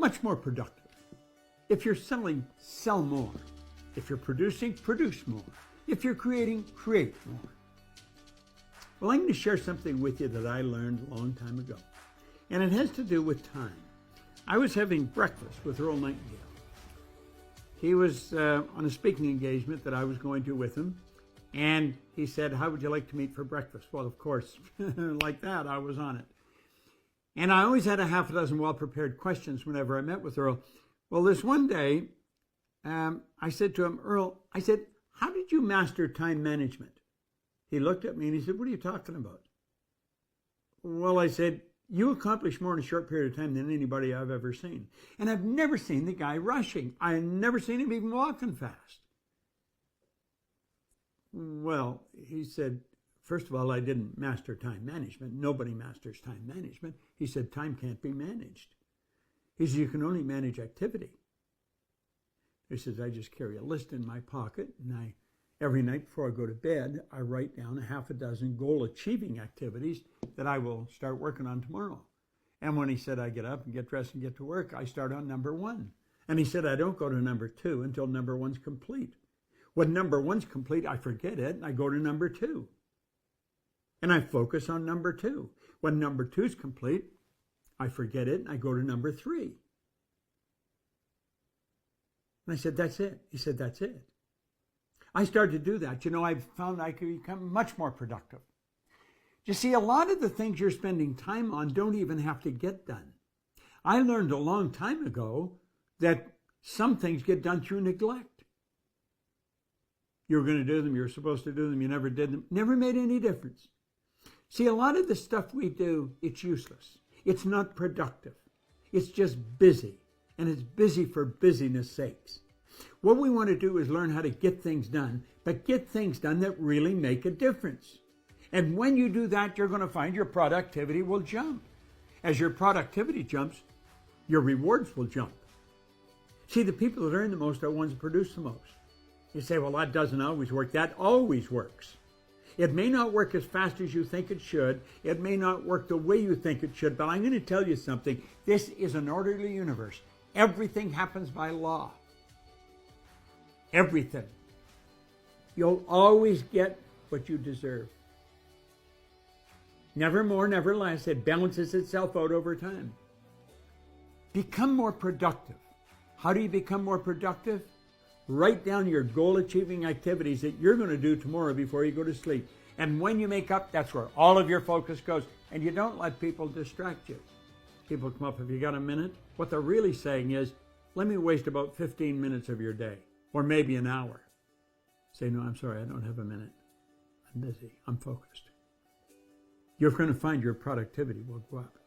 much more productive. If you're selling, sell more. If you're producing, produce more. If you're creating, create more. Well, I'm going to share something with you that I learned a long time ago, and it has to do with time. I was having breakfast with Earl Nightingale. He was on a speaking engagement that I was going to with him, and he said, how would you like to meet for breakfast? Well, of course, like that, I was on it. And I always had a half a dozen well-prepared questions whenever I met with Earl. Well, this one day, I said to him, Earl, I said, how did you master time management? He looked at me and he said, what are you talking about? Well, I said, you accomplish more in a short period of time than anybody I've ever seen. And I've never seen the guy rushing. I've never seen him even walking fast. Well, he said, first of all, I didn't master time management. Nobody masters time management. He said, time can't be managed. He said, you can only manage activity. He says, I just carry a list in my pocket, and every night before I go to bed, I write down a half a dozen goal-achieving activities that I will start working on tomorrow. And when he said I get up and get dressed and get to work, I start on number 1. And he said I don't go to number 2 until number 1's complete. When number 1's complete, I forget it, and I go to number 2. And I focus on number 2. When number 2's complete, I forget it, and I go to number 3. And I said, that's it. He said, that's it. I started to do that. I found I could become much more productive. You see, a lot of the things you're spending time on don't even have to get done. I learned a long time ago that some things get done through neglect. You were going to do them, you were supposed to do them, you never did them. Never made any difference. See, a lot of the stuff we do, it's useless. It's not productive. It's just busy. And it's busy for busyness sakes. What we want to do is learn how to get things done, but get things done that really make a difference. And when you do that, you're going to find your productivity will jump. As your productivity jumps, your rewards will jump. See, the people that earn the most are ones that produce the most. You say, well, that doesn't always work. That always works. It may not work as fast as you think it should. It may not work the way you think it should, but I'm going to tell you something. This is an orderly universe. Everything happens by law. Everything. You'll always get what you deserve. Never more, never less. It balances itself out over time. Become more productive. How do you become more productive? Write down your goal-achieving activities that you're going to do tomorrow before you go to sleep. And when you make up, that's where all of your focus goes. And you don't let people distract you. People come up, have you got a minute? What they're really saying is, let me waste about 15 minutes of your day, or maybe an hour. Say, no, I'm sorry, I don't have a minute. I'm busy, I'm focused. You're going to find your productivity will go up.